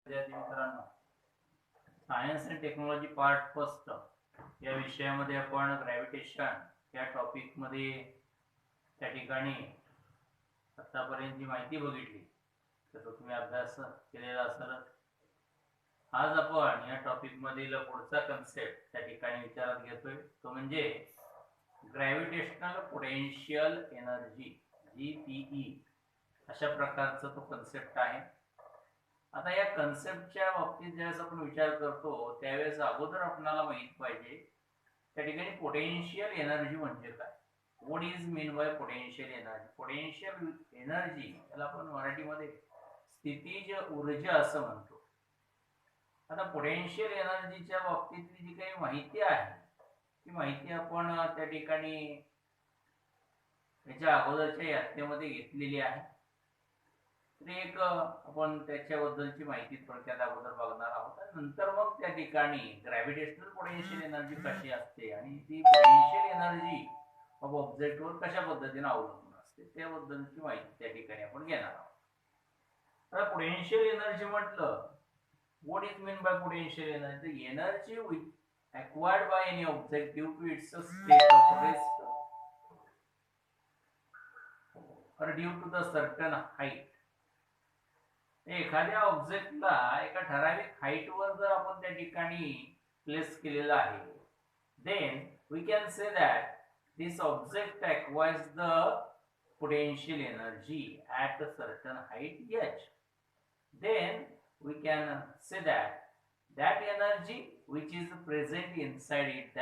विद्यार्थी मित्रांनो, science and technology part first या विषयामध्ये आपण ग्रॅव्हिटेशन या टॉपिक मध्ये त्या ठिकाणी आतापर्यंत जी माहिती बघितली तर तुम्ही अभ्यास केलेला असेल. आज आपण या टॉपिक मधील पुढचा कन्सेप्ट त्या ठिकाणी विचारात घेतोय, तो म्हणजे ग्रॅव्हिटेशनल पोटेन्शियल एनर्जी, GPE अशा प्रकारचा तो कन्सेप्ट आहे. आता या कन्सेप्टच्या बाबतीत ज्यावेळेस आपण विचार करतो त्यावेळेस अगोदर आपल्याला माहित पाहिजे त्या ठिकाणी पोटेन्शियल एनर्जी म्हणजे काय. What is mean by potential energy? Potential energy याला आपण मराठीमध्ये स्थितीज ऊर्जा असं म्हणतो. आता पोटेन्शियल एनर्जीच्या बाबतीतली जी काही माहिती आहे ती माहिती आपण त्या ठिकाणी याच्या अगोदरच्या यात्रेमध्ये घेतलेली आहे. एक आपण त्याच्याबद्दलची माहिती थोडक्यात अगोदर बघणार आहोत. नंतर मग त्या ठिकाणी ग्रॅव्हिटेशनल पोटेन्शियल एनर्जी कशी असते आणि ती पोटेन्शियल एनर्जी ऑफ ऑब्जेक्टवर कशा पद्धतीने अवलंबून असते त्याबद्दलची माहिती त्या ठिकाणी आपण घेणार आहोत. आता पोटेन्शियल एनर्जी म्हटलं, what is mean by potential energy? Energy acquired by any object due to its state of rest or due to the certain height. एखाद्या ऑब्जेक्टला एका ठराविक हाईटवर जर आपण त्या ठिकाणी प्लेस केलेला आहे, then we can say that this object acquires the potential energy at a certain height h. Then we can say that energy which is present inside it,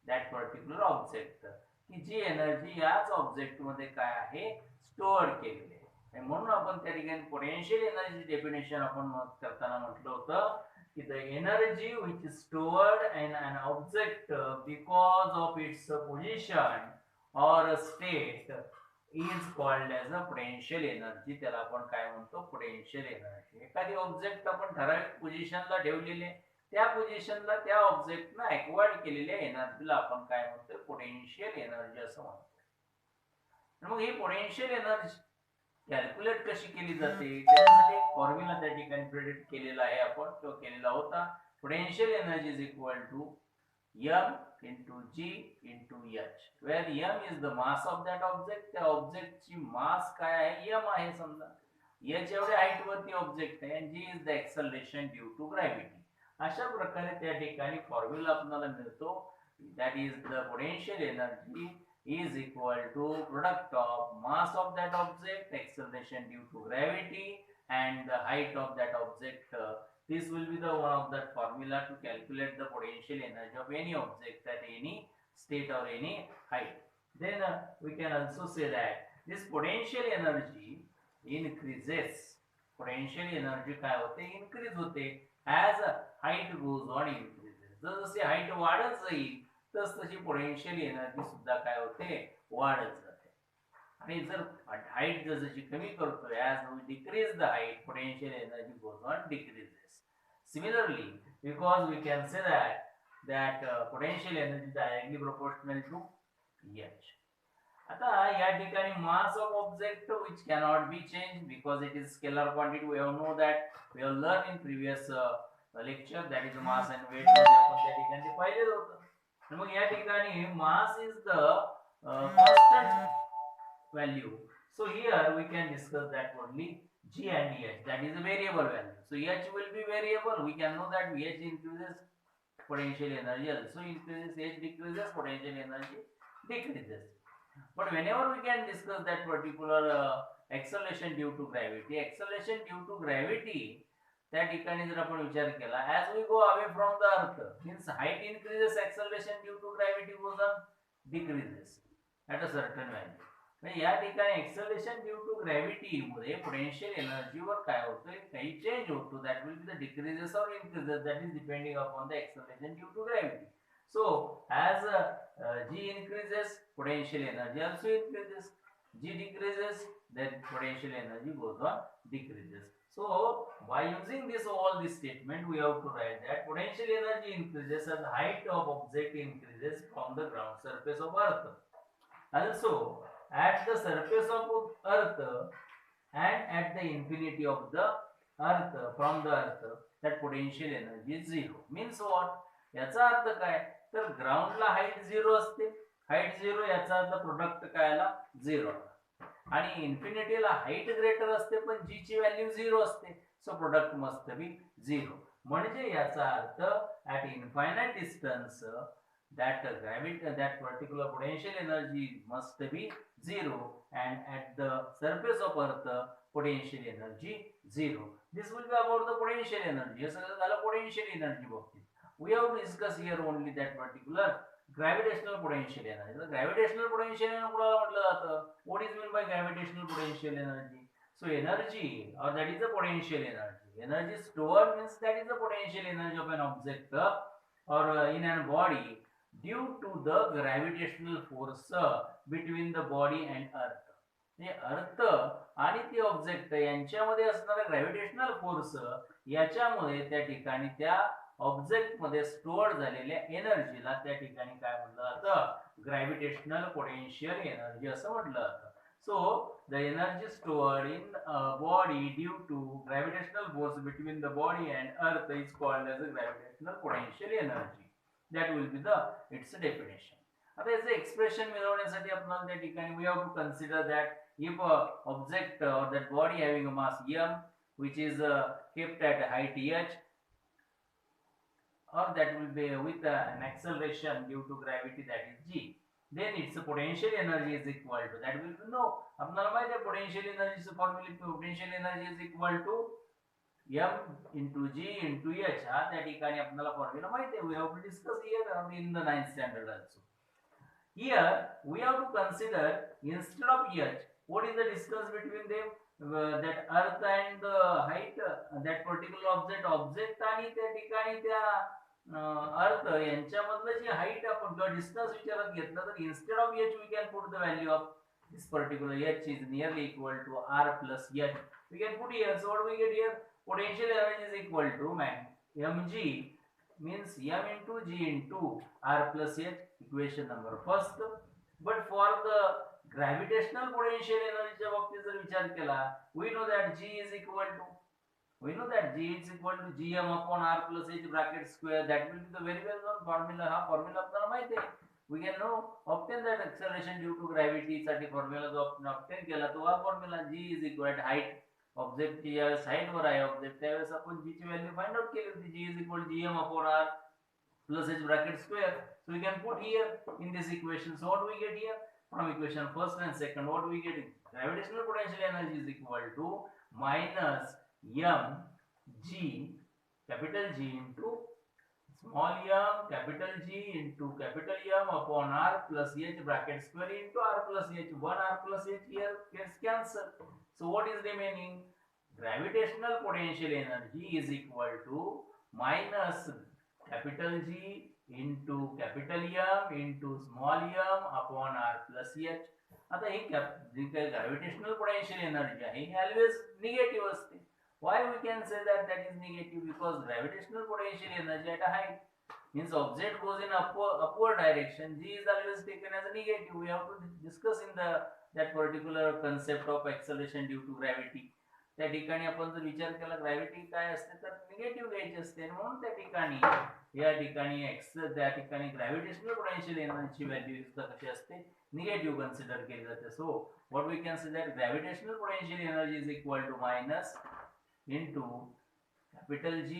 that particular object, की जी energy याच object मध्ये काय आहे, store केलेली आहे. म्हणून आपण त्या ठिकाणी पोटेन्शियल एनर्जी डेफिनेशन आपण करताना म्हटलं होतं की the energy which is stored in an object because of its position और state is called as a potential energy. त्याला आपण काय म्हणतो, पोटेन्शियल एनर्जी. एखादी ऑब्जेक्ट आपण ठराविक पोझिशनला ठेवलेले, त्या पोझिशनला त्या ऑब्जेक्टनं ॲक्वायर्ड केलेल्या एनर्जीला आपण काय म्हणतो, पोटेन्शियल एनर्जी असं म्हणतो. मग ही पोटेन्शियल एनर्जी कॅल्क्युलेट कशी केली जाते त्यासाठी एक फॉर्म्युला त्या ठिकाणी प्रेडिक्ट केलेला आहे आपण, तो केलेला होता. Potential energy is equal to m into g into h, where m is the mass of that object. त्या ऑब्जेक्टची मास काय आहे, m आहे समजा. h एवढ्या हाईट वरती ऑब्जेक्ट आहे आणि g is the acceleration due to gravity. अशा प्रकारे त्या ठिकाणी फॉर्म्युला आपल्याला मिळतो. that is the potential energy is equal to product of mass of that object, acceleration due to gravity, and the height of that object. This will be the one of that formula to calculate the potential energy of any object at any state or any height. Then we can also say that this potential energy increases. Potential energy काय होते, increase होते as height goes on increases. जसे height वाढत जाईल तशी potential energy सुद्धा काय होते, वाढत जाते. आणि जर हाईट जशी कमी करतोय, as we decrease the height, potential energy goes on decreases. Similarly, because we can say that potential energy is directly proportional to h. आता या ठिकाणी mass of object which cannot be changed because it is scalar quantity. We have know that we have learned in previous lecture, that is mass and weight मध्ये आपण त्या ठिकाणी पाहिलेलं होतं. मग या ठिकाणी mass is the constant value. So here we can discuss that only g and h, that is a variable value. So h will be variable. We can know that h increases, potential energy also increases, h decreases, potential energy decreases. But whenever we can discuss that particular acceleration due to gravity, acceleration due to gravity, त्या ठिकाणी जर आपण विचार केला, as we go away from the earth, means height increases, acceleration due to gravity goes on decreases at a certain value. म्हणजे या ठिकाणी acceleration due to gravity Mule potential energy वर काय होतं, काही चेंज होतो. that will be the decreases or increases, that is depending upon the acceleration due to gravity. So as g increases, potential energy also increases. G decreases, then potential energy goes on decreases. So by using this all this statement, we have to write that potential energy increases as the height of object increases from the ground surface of earth. Also at the surface of earth and at the infinity of the earth from the earth that potential energy is zero. Means what, याचा अर्थ काय, तर ग्राउंडला height zero असते, height zero याचा अर्थ product काय आला, zero. आणि इन्फिनिटीला height greater असते पण जी ची व्हॅल्यू झिरो असते, so product must be zero. म्हणजे याचा अर्थ at infinite distance that particular potential energy must be zero, and at the surface of earth potential energy zero. This will be about the potential energy. हे सगळं झालं potential energy बाबतीत. We have discussed here only that particular gravitational potential energy. The gravitational potential energy कुणाला म्हटलं जातं? What is meant by gravitational potential energy? So energy, or that is the potential energy. Energy stored means that is the potential energy of an object or in a body due to the gravitational force between the body and earth. म्हणजे अर्थ आणि ते object यांच्यामध्ये असणारा gravitational force याच्यामुळे त्या ठिकाणी त्या object मध्ये स्टोअर झालेल्या एनर्जीला त्या ठिकाणी काय म्हटलं जातं, ग्रॅव्हिटेशनल पोटेन्शियल एनर्जी असं म्हटलं जातं. So the energy stored in body due to gravitational force between the body and earth is called as a gravitational potential energy. That will be the its definition. आता याचं expression मिळवण्यासाठी आपण त्या ठिकाणी we have to consider that if a object or that body having a mass m which is kept at height h, or that will be with an acceleration due to gravity, that is g, then its potential energy is equal to, that will be no, आपल्याला माहिती आहे potential energy चं formula, potential energy is equal to m into g into h. हा त्या ठिकाणी आपल्याला formula माहिती आहे, we have to discuss here in the 9th standard also. Here we have to consider instead of h, what is the distance between them, that earth and the height, that particular object आणि त्या ठिकाणी त्या अर्थ यांच्यामधलं जी height आपण किंवा distance विचारात घेतलं तर instead of h we can put the value of this particular h is nearly equal to r plus h. We can put here, so what we get here, potential energy is equal to mg means m into g into r plus h, equation number first. But for the gravitational potential energy च्या बाबतीत जर विचार केला, we know that g is equal to gm upon r plus h bracket square. That will be the very well known formula. हा formula आपल्याला माहिती आहे. We can know obtain that acceleration due to gravity साठी formula जो आपण obtain केला तो हा formula, g is equal to height object ची ज्यावेळेस हाईट वर आहे ऑब्जेक्ट त्यावेळेस आपण g ची व्हॅल्यू फाइंड आउट केली होती, g is equal to gm upon r plus h bracket square. So we can put here in this equation. So what we get here from equation first and second, what we get, gravitational potential energy is equal to minus m g capital G into small m capital G into capital M upon r plus h bracket square into r plus h. 1 r plus h here gets cancelled. So what is remaining? Gravitational potential energy is equal to minus capital G into capital M into small m upon r plus h. आता ही जी काही gravitational potential energy आहे ही always negative असते. Why we can say that that is negative? Because gravitational potential energy at a height means object goes in upward direction, g is always taken as a negative. We have to discuss in that particular concept of acceleration due to gravity. त्या ठिकाणी आपण जर विचार केला gravity काय असते तर negative घ्यायची असते, म्हणून त्या ठिकाणी या ठिकाणी त्या ठिकाणी ग्रॅव्हिटेशनल पोटेन्शियल एनर्जी व्हॅल्यू कशी असते, निगेटिव्ह कन्सिडर केली जाते. So what we can say that gravitational potential energy is equal to minus into capital G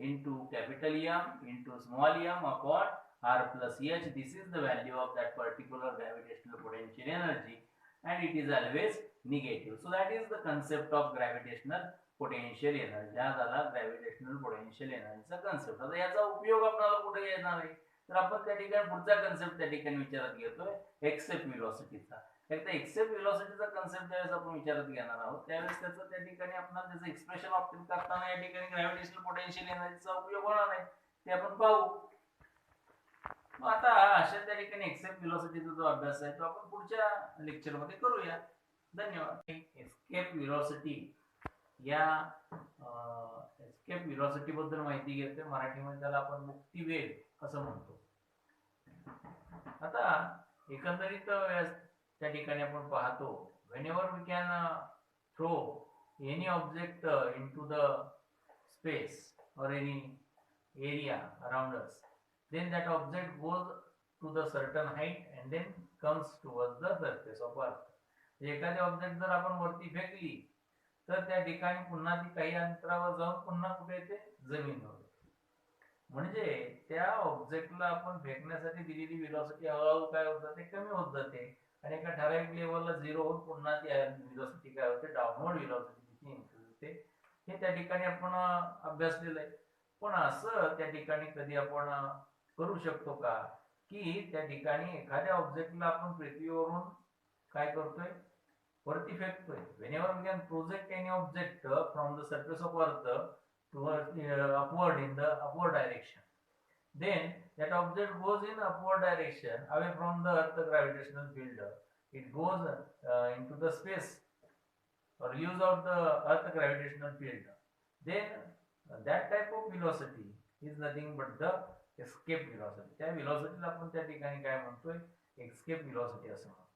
into capital M into small m upon r plus h. This is the value of that particular gravitational potential energy and it is always negative. So that is the concept of gravitational potential energy. हा झाला gravitational potential energy चा concept. आता याचा उपयोग आपल्याला कुठे येणार आहे तर आपण त्या ठिकाणी पुढचा concept त्या ठिकाणी विचारात घेतोय, एक्सेप्ट व्हेलॉसिटीचा. एकदा एक्सेप्ट व्हेलॉसिटीचा कन्सेप्ट ज्यावेळेस आपण विचारात घेणार आहोत त्यावेळेस त्याचं त्या ठिकाणी आपल्याला त्याचं एक्सप्रेशन ऑब्टेन करताना या ठिकाणी ग्रॅव्हिटेशनल पोटेन्शियल एनर्जीचा उपयोग होणार आहे ते आपण पाहू. मग आता अशा त्या ठिकाणी एक्सेप्ट व्हेलॉसिटीचा जो अभ्यास आहे तो आपण पुढच्या लेक्चर मध्ये करूया. धन्यवाद. एस्केप व्हेलॉसिटी या एस्केप व्हेलॉसिटी बद्दल माहिती घेतोय. मराठीमध्ये त्याला आपण मुक्ती वेग असं म्हणतो. आता एकंदरीत त्या ठिकाणी आपण पाहतो whenever we can throw any object into the space or any area around us, then that object goes to the certain height and then comes towards the surface of earth. एखादी ऑब्जेक्ट जर आपण वरती फेकली तर त्या ठिकाणी पुन्हा ती काही अंतरावर जाऊन पुन्हा कुठे येते, जमिनीवर. म्हणजे त्या ऑब्जेक्टला आपण फेकण्यासाठी दिलेली व्हेलॉसिटी हळूहळू काय होत जाते, कमी होत जाते आणि एका ठराविक लेवलला झिरो होऊन पुन्हा ती व्हेलॉसिटी काय होते, डाऊनवर्ड व्हेलॉसिटी तिची इन्क्रीज होते. हे त्या ठिकाणी आपण अभ्यासलेलं आहे. पण असं त्या ठिकाणी कधी आपण करू शकतो का की त्या ठिकाणी एखाद्या ऑब्जेक्टला आपण पृथ्वीवरून काय करतोय, वरती फेकतोय. whenever we can project any object from the surface of earth towards upward in the upward direction, then that object goes in upward direction away from the earth gravitational field. It goes into the space or leaves out the earth gravitational field. Then that type of velocity is nothing but the escape velocity. त्या velocity ला आपण त्या ठिकाणी काय म्हणतोय, escape velocity असं म्हणतो.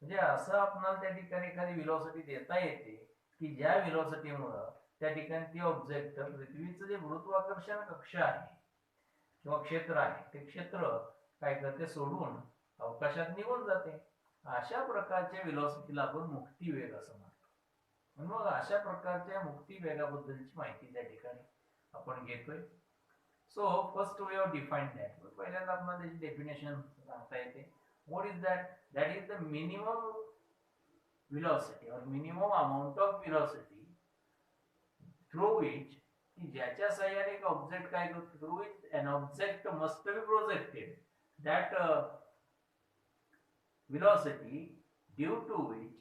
म्हणजे असं आपल्याला त्या ठिकाणी एखादी व्हेलॉसिटी देता येते की ज्या व्हेलॉसिटीमुळे त्या ठिकाणी ती ऑब्जेक्ट पृथ्वीचं जे गुरुत्वाकर्षण कक्ष आहे किंवा क्षेत्र आहे ते क्षेत्र काय करते, सोडून अवकाशात निघून जाते. अशा प्रकारच्या व्हेलॉसिटीला आपण मुक्ती वेग असं म्हणतो. मग अशा प्रकारच्या मुक्ती वेगाबद्दलची माहिती त्या ठिकाणी आपण घेतोय. So first way of define that. पहिल्यांदा आपल्याला त्याची डेफिनेशन सांगता येते. What is that? That is the minimum velocity or minimum amount of velocity through which ज्याच्या साह्याने एक ऑब्जेक्ट काय करतो, through which an object must be projected. That velocity due to which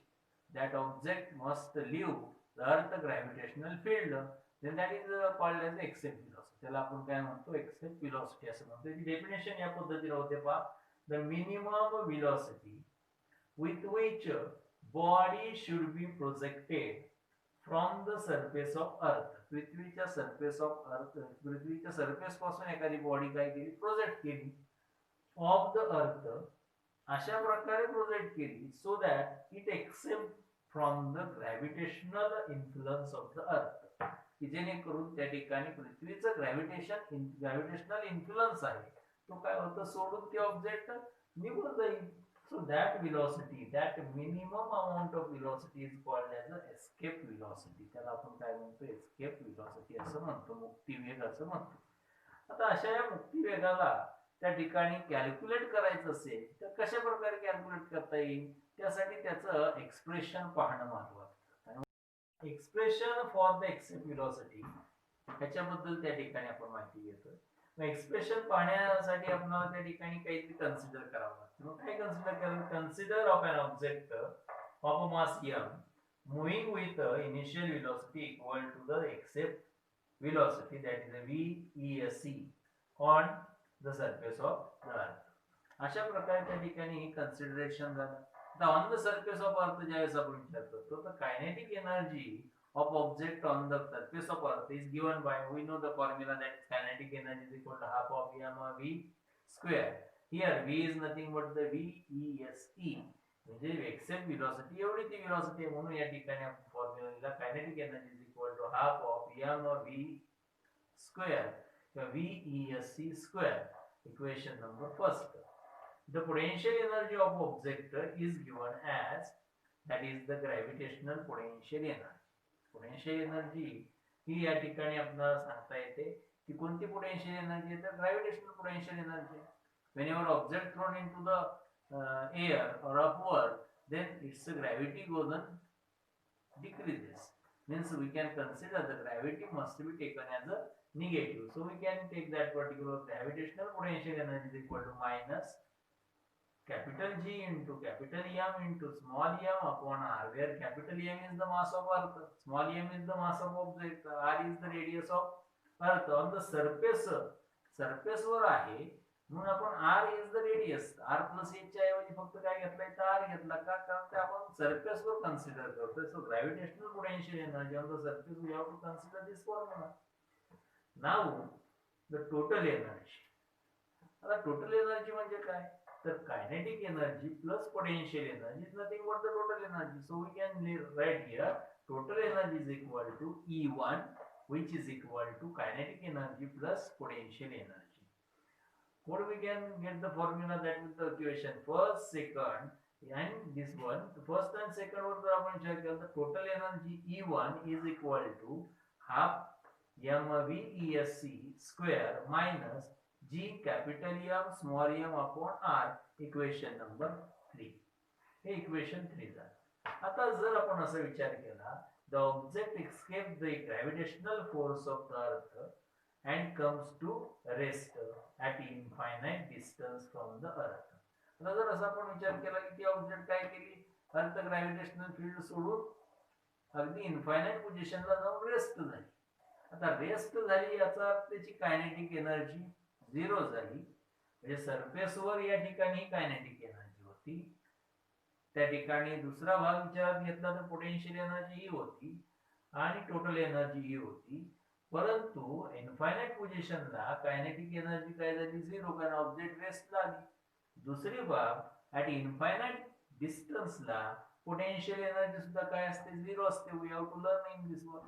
that object must leave the earth gravitational field, then that is called as escape velocity. त्याला आपण काय म्हणतो, escape velocity असं म्हणतो. याची डेफिनेशन या पद्धतीने होते पहा. The minimum velocity with which body should be projected from the surface of earth. पृथ्वीच्या surface of earth, पृथ्वीच्या surface पासून एखादी बॉडी काय केली, प्रोजेक्ट केली of the earth, अशा प्रकारे प्रोजेक्ट केली so that it escapes from the gravitational influence of the earth, की जेणेकरून त्या ठिकाणी पृथ्वीचं ग्रॅव्हिटेशनल इन्फ्लुअन्स आहे तो काय होतं, सोडून ते ऑब्जेक्ट निघून जाईल. So that velocity, that minimum amount of velocity is called as a escape velocity. त्याला आपण काय म्हणतो, एस्केप व्हेलॉसिटी असं म्हणतो, मुक्ती वेग असं म्हणतो. आता अशा या मुक्ती वेगाला त्या ठिकाणी कॅल्क्युलेट करायचं असेल तर कशा प्रकारे कॅल्क्युलेट करता येईल, त्यासाठी त्याचं एक्सप्रेशन पाहणं महत्वाचं. Expression for the escape velocity ह्याच्याबद्दल त्या ठिकाणी आपण माहिती घेतोय. एक्सप्रेशन पाहण्यासाठी आपल्याला त्या ठिकाणी काहीतरी कन्सिडर करावं लागतं. मग काय कन्सिडर करायचं, consider of an object of a mass m moving with initial velocity equal to the accept velocity that is VESC on the surface of the earth. अशा प्रकारे त्या ठिकाणी ही कन्सिडरेशन झालं. आता on the surface of earth ज्यावेळेस आपण विचार करतो तर kinetic energy of object on the surface of earth is given by, we know the formula, that is kinetic energy is equal to half of m v square. Here v is nothing but the VESC, म्हणजे accept velocity एवढी ती velocity आहे. म्हणून या ठिकाणी आपण formula kinetic energy is equal to half of m v square किंवा VESC square. Equation number first. The potential energy of object is given as, that is the gravitational potential energy. Potential energy ही या ठिकाणी आपल्याला सांगता येते की कोणती potential energy आहे, तर gravitational potential energy. Whenever object throne into the air और upward, then its gravity goes on decreases, means we can consider the gravity must be taken as a negative. So we can take that particular gravitational potential energy is equal to minus capital G into capital M into small m upon r, where capital M is the mass of earth, small m is the mass of object, r is the radius of earth. On the surface वर आहे म्हणून आपण r is the radius, r plus h च्या ऐवजी फक्त काय घेतलाय, तर r घेतला का, कारण ते आपण सरफेस वर कन्सिडर करतोय. So gravitational potential energy on the surface, we have to consider this formula. Now the total energy. आता टोटल एनर्जी म्हणजे काय, तर kinetic energy plus potential energy is nothing but the total energy. So we can write here total energy is equal to E1, which is equal to kinetic energy plus potential energy. What we can get the formula, that is the equation first, second, and this one. The first and second one आपण check केलं, the total energy E1 is equal to half mvesc square minus G capital M small m upon R, equation number 3. Hey equation 3 झालं. आता जर आपण असा विचार केला, the object escapes the gravitational force of the earth and comes to rest at infinite distance from the earth. आता जर असा आपण विचार केला की ती ऑब्जेक्ट काय केली, अर्थ ग्रॅव्हिटेशनल फील्ड सोडून अगदी इन्फायनाइट पोझिशनला जाऊन रेस्ट झाली. आता रेस्ट झाली याचा अर्थ त्याची कायनेटिक एनर्जी 0 झाली. म्हणजे सरफेसवर या ठिकाणी कायनेटिक एनर्जी होती, त्या ठिकाणी दुसरा भाग विचारात घेतला तर पोटेन्शियल एनर्जी ही होती आणि टोटल एनर्जी ही होती. परंतु इन्फायनाइट पोझिशनला कायनेटिक एनर्जी काय झाली, 0, कारण ऑब्जेक्ट रेस्टला आली. दुसरी बाब ऍट इन्फायनाइट डिस्टन्सला पोटेन्शियल एनर्जी सुद्धा काय असते, 0 असते. We have to learn in this one.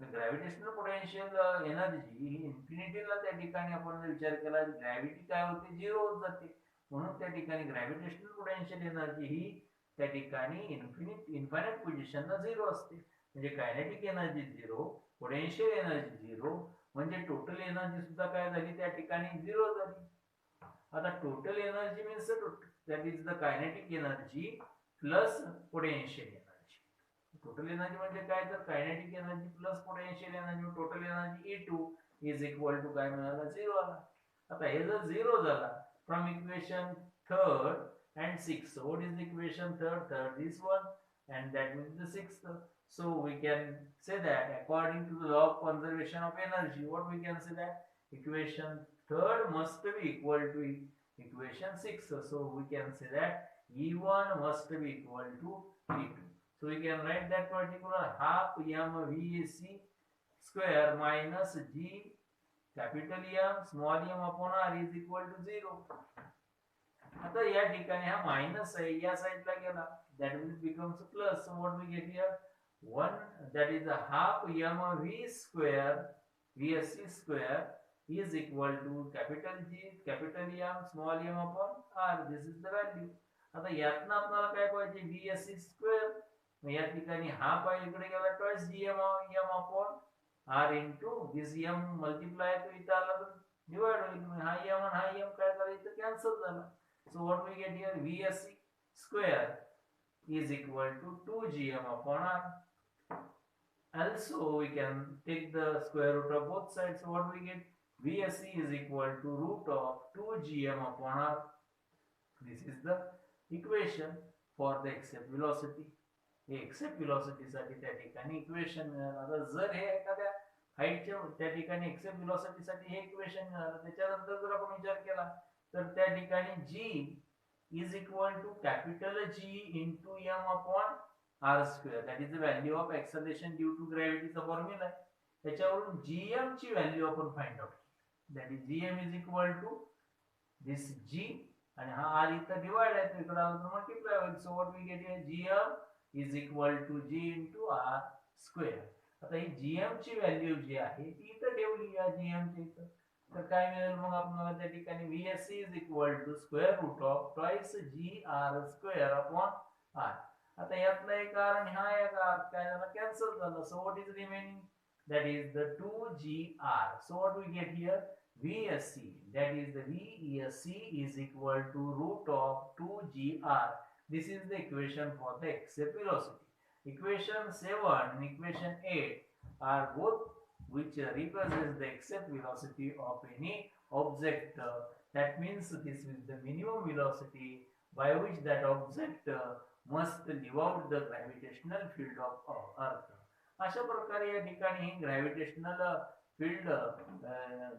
Gravitational potential energy ही इन्फिनिटीला त्या ठिकाणी आपण विचार केला, ग्रॅव्हिटी काय होते, 0 होत जाते. म्हणून त्या ठिकाणी ग्रॅव्हिटेशनल पोटेन्शियल एनर्जी ही त्या ठिकाणी इन्फायनाइट पोझिशनला 0 असते. म्हणजे कायनेटिक एनर्जी 0, पोटेन्शियल एनर्जी 0, म्हणजे टोटल एनर्जी सुद्धा काय झाली, त्या ठिकाणी 0 झाली. आता total energy means that is the kinetic energy plus potential energy. Total energy म्हणजे काय, तर kinetic energy plus potential energy, total energy E2 is equal to काय मिळाला, 0 आला. आता हे जर 0 झाला from equation 3rd and 6th. So what is the equation 3rd? This one, and that means the 6th. So we can say that according to the law of conservation of energy, what we can say that equation 3rd must be equal to equation 6th. So we can say that E1 must be equal to E2. So we can write that particular half mvec square minus G capital M small m upon R is equal to 0. आता या ठिकाणी हा minus आहे, या साइडला गेला, that will becomes plus. So what we get here, 1, that is a half mv square vsc square is equal to capital G capital M small m upon R. This is the value. आता यातनं आपल्याला काय पाहिजे, vsc square. मग या ठिकाणी half आहे, इकडे गेला twice gm m upon R into this m multiply तो इथं आला तर डिवाइड होईल. हा m आणि हा m काय झाला, इथं कॅन्सल झाला. So what we get here, vsc square is equal to 2gm upon R. Also we can take the square root of both sides. So what we get, vsc is equal to root of 2gm upon R. This is the equation for the accept velocity. हे accept velocity साठी त्या ठिकाणी equation मिळालं. आता जर हे एखाद्या हाईटच्या त्या ठिकाणी एक्सेप्ट वेलोसिटी साठी हे इक्वेशन मिळालं, त्याच्यानंतर जर आपण विचार केला तर त्या ठिकाणी G is equal to capital G into M upon R square. That is the value of acceleration due to gravity चा फॉर्म्युला आहे. त्याच्यावरून Gm ची व्हॅल्यू आपण फाइंड आउट केली. That is Gm is equal to this G आणि हा R इथं divide आहे, तो इकडे आला तर मल्टिप्लाय होईल. So what we get here, Gm is equal to G into R square. आता ही Gm ची व्हॅल्यू जी आहे ती इथं ठेवली या Gm ची इथं, तर काय मिळेल मग आपल्याला त्या ठिकाणी, vsc is equal to square root of twice gr square upon R. आता यातला एक R आणि हा एक R काय झाला, कॅन्सल झाला. So what is remaining, that is the 2gr. So what we get here, vsc, that is the vesc is equal to root of 2gr. This is the equation for the accept velocity. Equation 7 and equation 8 are both which represents the accept velocity of any object. That means this is the minimum velocity by which that object must leave out the gravitational field of Earth. अशा प्रकारे या ठिकाणी gravitational field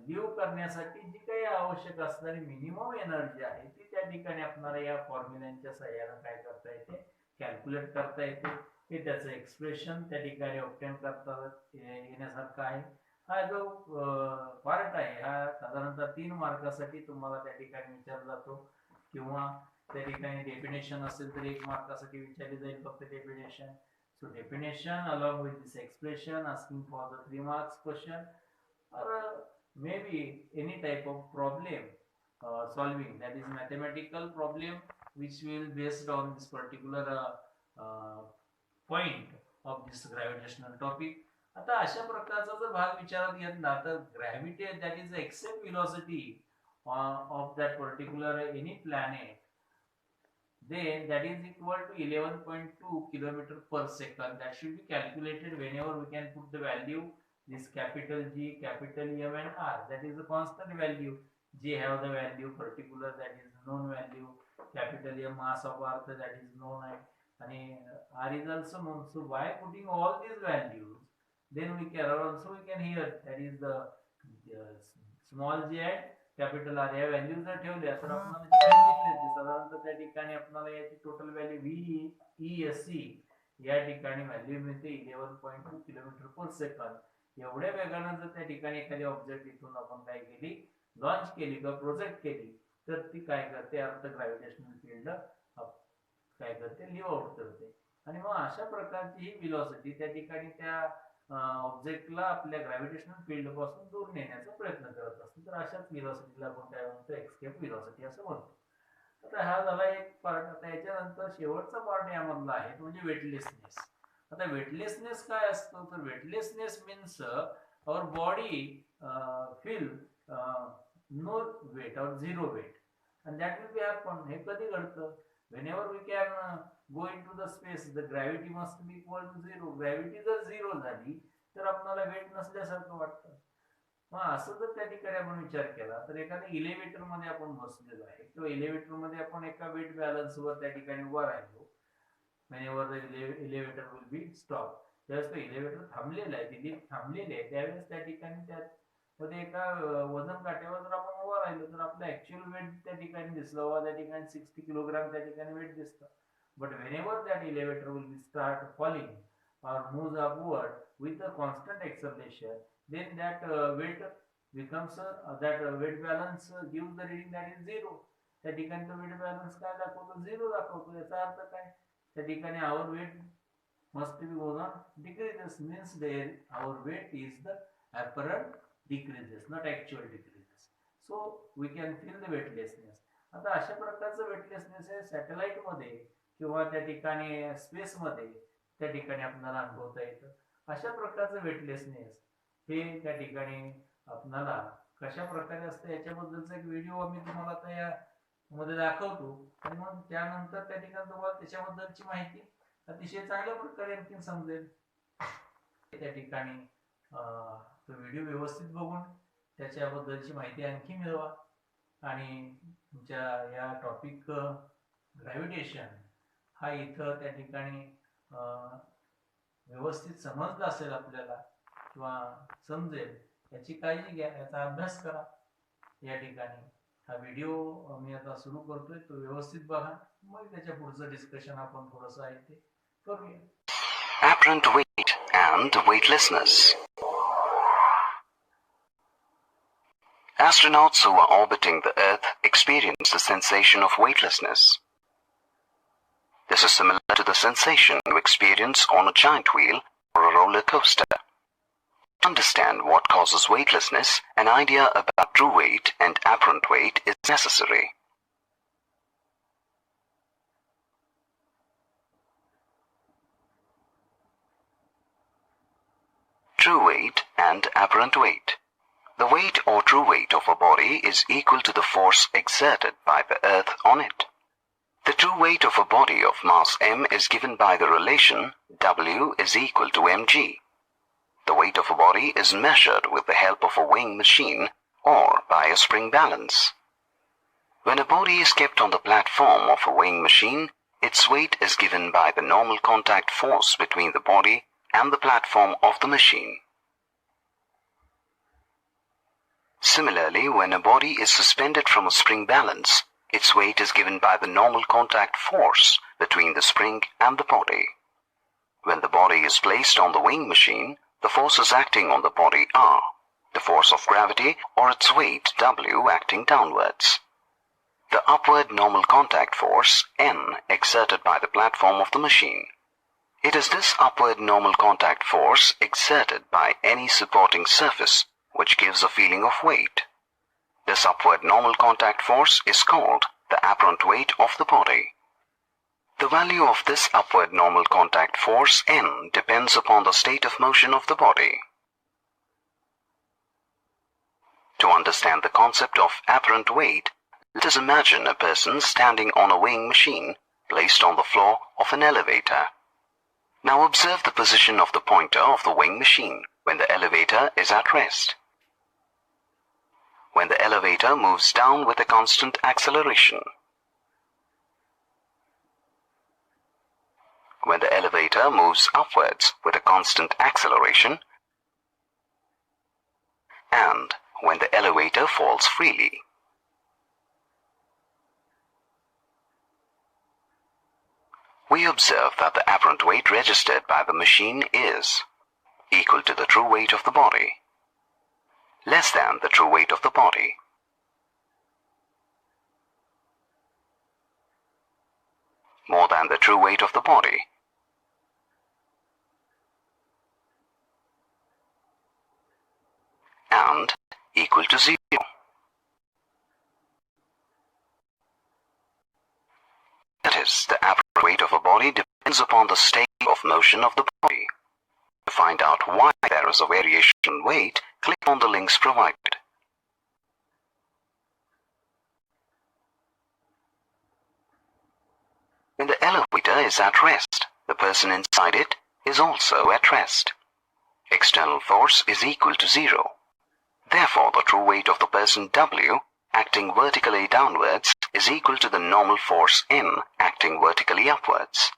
live करण्यासाठी जी काही आवश्यक असणारी minimum energy आहे ती त्या ठिकाणी आपल्याला या फॉर्म्युलांच्या सहाय्याने काय करता येते, कॅल्क्युलेट करता येते. हे त्याचं एक्सप्रेशन त्या ठिकाणी ऑब्टेन करता येण्यासारखं आहे. हा जो पार्ट आहे हा साधारणतः 3 मार्कासाठी तुम्हाला त्या ठिकाणी विचारला जातो, किंवा त्या ठिकाणी डेफिनेशन असेल तर 1 मार्कासाठी विचारली जाईल फक्त definition. So definition along with this expression, asking for the 3 marks question, or maybe any type of problem solving, that is mathematical problem which will based on this particular point of this gravitational topic. आता अशा प्रकारचा जर भाग विचारात घेतला तर gravity that is accept velocity of that particular any planet, then that is equal to 11.2 kilometer per second. That should be calculated whenever we can put the value this capital G, capital M and R. That is the constant value. G have the value particular, that is known value. Capital M mass of Earth, that is known, and R is also known. So by putting all these values, then we can also here, that is the small g and capital R या value जर ठेवल्या तर आपल्याला जी value मिळते साधारणतः त्या ठिकाणी आपल्याला याची टोटल व्हॅल्यू VESC या ठिकाणी व्हॅल्यू मिळते 11.2 किलोमीटर पर सेकंद. एवढ्या वेगाने जर त्या ठिकाणी एखादी ऑब्जेक्ट इथून आपण काय केली, लॉन्च केली किंवा प्रोजेक्ट केली, तर ती काय करते, अर्थ ग्रॅव्हिटेशनल फील्ड काय करते, लिव्ह आउट करते. आणि मग अशा प्रकारची ही व्हेलॉसिटी त्या ठिकाणी त्या ऑब्जेक्टला आपल्या ग्रॅव्हिटेशनल फील्ड पासून दूर नेण्याचा प्रयत्न करत असते. तर अशाच व्हेलॉसिटीला आपण काय म्हणतो, एस्केप व्हेलॉसिटी असं म्हणतो. आता हा झाला एक पार्ट. आता याच्यानंतर शेवटचा पार्ट यामधला आहे म्हणजे वेटलेसनेस. आता वेटलेसनेस काय असतो, तर weightlessness means our body feel no weight और zero weight, and that will be happen. हे कधी घडतं, whenever we can go into the space, the gravity must be equal to zero. Gravity जर zero झाली तर आपल्याला वेट नसल्यासारखं वाटतं. मग असं जर त्या ठिकाणी आपण विचार केला तर एखाद्या इलेव्हेटर मध्ये आपण बसलेलो आहे किंवा इलेव्हेटर मध्ये आपण एका वेट बॅलन्स वर त्या ठिकाणी उभा राहिलो, whenever the elevator will be stopped, त्यावेळेस तो इलेव्हेटर थांबलेला आहे, ती लिफ्ट थांबलेली आहे, त्यावेळेस त्या ठिकाणी त्यामध्ये एका वजन काट्यावर जर आपण उभा राहिलो तर आपलं ऍक्च्युअल वेट त्या ठिकाणी दिसलं, त्या ठिकाणी 60 किलोग्राम त्या ठिकाणी वेट दिसतं. But whenever that elevator will be start falling or moves upward with a constant acceleration, then that weight becomes that weight balance gives the reading that is zero. त्या ठिकाणी तो वेट बॅलन्स काय दाखवतो, zero दाखवतो. याचा अर्थ काय, त्या ठिकाणी our weight must be goes on decreases, means there our weight is the apparent decreases, not actual decreases. So we can feel the weightlessness. आता अशा प्रकारचं वेटलेसनेस आहे सॅटेलाइट मध्ये किंवा त्या ठिकाणी स्पेस मध्ये त्या ठिकाणी आपल्याला अनुभवता येतं. अशा प्रकारचं वेटलेसनेस हे त्या ठिकाणी आपल्याला कशा प्रकारे असतं याच्याबद्दलचा एक व्हिडिओ आम्ही तुम्हाला आता या मध्ये दाखवतो, आणि मग त्यानंतर त्या ठिकाणी तुम्हाला त्याच्याबद्दलची माहिती अतिशय चांगल्या प्रकारे आणखी समजेल. त्या ठिकाणी तो व्हिडिओ व्यवस्थित बघून त्याच्याबद्दलची माहिती आणखी मिळवा, आणि तुमच्या या टॉपिक ग्रॅव्हिटेशन हा इथं त्या ठिकाणी व्यवस्थित समजला असेल आपल्याला किंवा समजेल याची काळजी घ्या, याचा अभ्यास करा. या ठिकाणी हा व्हिडिओ मी आता सुरू करतोय, तो व्यवस्थित बघा, मग त्याच्या पुढचं डिस्कशन आपण थोडंसं आहे ते करूया. Apparent weight and weightlessness. Astronauts who are orbiting the Earth experience the sensation of weightlessness. This is similar to the sensation you experience on a giant wheel or a roller coaster. To understand what causes weightlessness, an idea about true weight and apparent weight is necessary. True weight and apparent weight. The weight or true weight of a body is equal to the force exerted by the Earth on it. The true weight of a body of mass m is given by the relation W is equal to mg. The weight of a body is measured with the help of a weighing machine or by a spring balance. When a body is kept on the platform of a weighing machine, its weight is given by the normal contact force between the body and the platform of the machine. Similarly, when a body is suspended from a spring balance, its weight is given by the normal contact force between the spring and the body. When the body is placed on the weighing machine, the forces acting on the body are the force of gravity or its weight W acting downwards, the upward normal contact force N exerted by the platform of the machine, It is this upward normal contact force exerted by any supporting surface which gives a feeling of weight. This upward normal contact force is called the apparent weight of the body. The value of this upward normal contact force N depends upon the state of motion of the body. To understand the concept of apparent weight, let us imagine a person standing on a weighing machine placed on the floor of an elevator. Now observe the position of the pointer of the weighing machine when the elevator is at rest. When the elevator moves down with a constant acceleration. When the elevator moves upwards with a constant acceleration. And when the elevator falls freely. We observe that the apparent weight registered by the machine is equal to the true weight of the body, less than the true weight of the body, more than the true weight of the body, and equal to 0. That is, the apparent weight of a body depends upon the state of motion of the body. To find out why there is a variation in weight, click on the links provided. When the elevator is at rest, the person inside it is also at rest. External force is equal to 0. Therefore, the true weight of the person W acting vertically downwards is equal to the normal force N acting vertically upwards.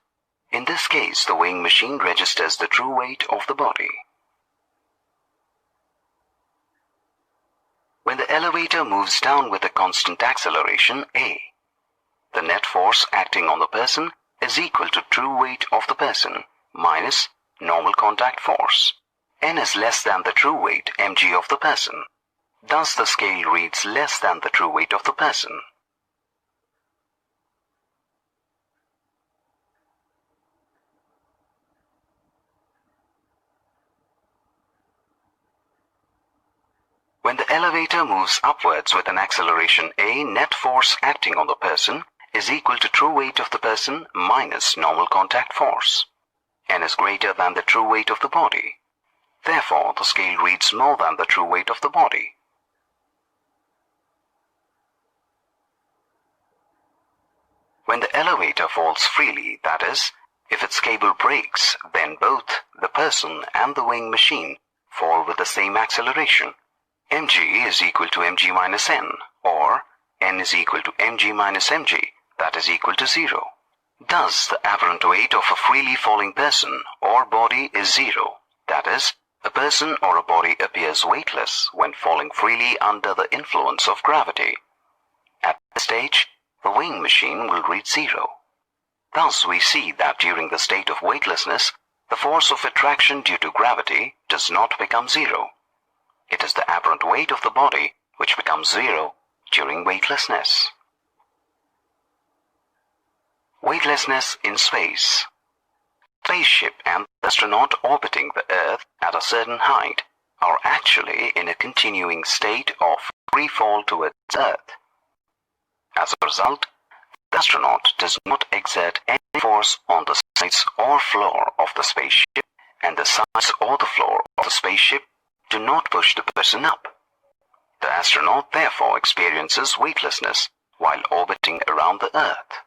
In this case, the weighing machine registers the true weight of the body. When the elevator moves down with a constant acceleration A, the net force acting on the person is equal to true weight of the person minus normal contact force. N is less than the true weight mg of the person. Thus the scale reads less than the true weight of the person. When the elevator moves upwards with an acceleration A, net force acting on the person is equal to true weight of the person minus normal contact force. N is greater than the true weight of the body. Therefore, the scale reads more than the true weight of the body. When the elevator falls freely, that is, if its cable breaks, then both the person and the weighing machine fall with the same acceleration. mg is equal to mg minus n, or n is equal to mg minus mg, that is equal to 0. Thus, the apparent weight of a freely falling person or body is 0, that is, a person or a body appears weightless when falling freely under the influence of gravity. At this stage, the weighing machine will read 0. Thus, we see that during the state of weightlessness, the force of attraction due to gravity does not become 0. It is the apparent weight of the body which becomes 0 during weightlessness. Weightlessness in space. Spaceship and the astronaut orbiting the Earth at a certain height are actually in a continuing state of free fall towards Earth. As a result, the astronaut does not exert any force on the sides or floor of the spaceship, and the sides or the floor of the spaceship do not push the person up. The astronaut therefore experiences weightlessness while orbiting around the Earth.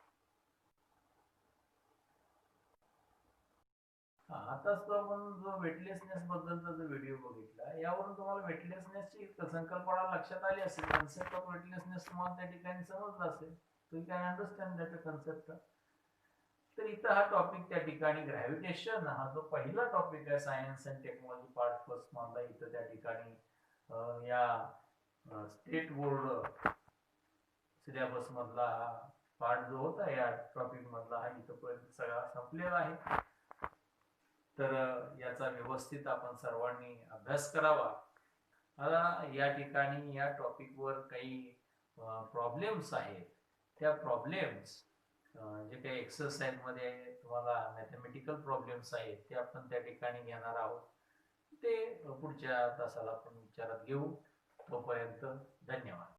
आताच तो आपण जो weightlessness बद्दलचा जो video बघितला, यावरून तुम्हाला वेटलेसनेसची संकल्पना लक्षात आली असेल. कन्सेप्ट ऑफ वेटलेसनेस तुम्हाला त्या ठिकाणी समजलं असेल. So you can understand that concept. तर इथं हा टॉपिक त्या ठिकाणी ग्रॅव्हिटेशन हा जो पहिला टॉपिक आहे science and technology part first मधला, इथं त्या ठिकाणी या स्टेट बोर्ड सिलेबस मधला हा पार्ट जो होता या टॉपिक मधला हा इथंपर्यंत सगळा संपलेला आहे. तर याचा व्यवस्थित आपण सर्वांनी अभ्यास करावा. आता या ठिकाणी या टॉपिकवर काही प्रॉब्लेम्स आहेत. त्या प्रॉब्लेम्स जे काही एक्सरसाइज मध्ये तुम्हाला मॅथमॅटिकल प्रॉब्लेम्स आहेत ते आपण त्या ठिकाणी घेणार आहोत. ते पुढच्या तासाला आपण विचारात घेऊ. तोपर्यंत धन्यवाद.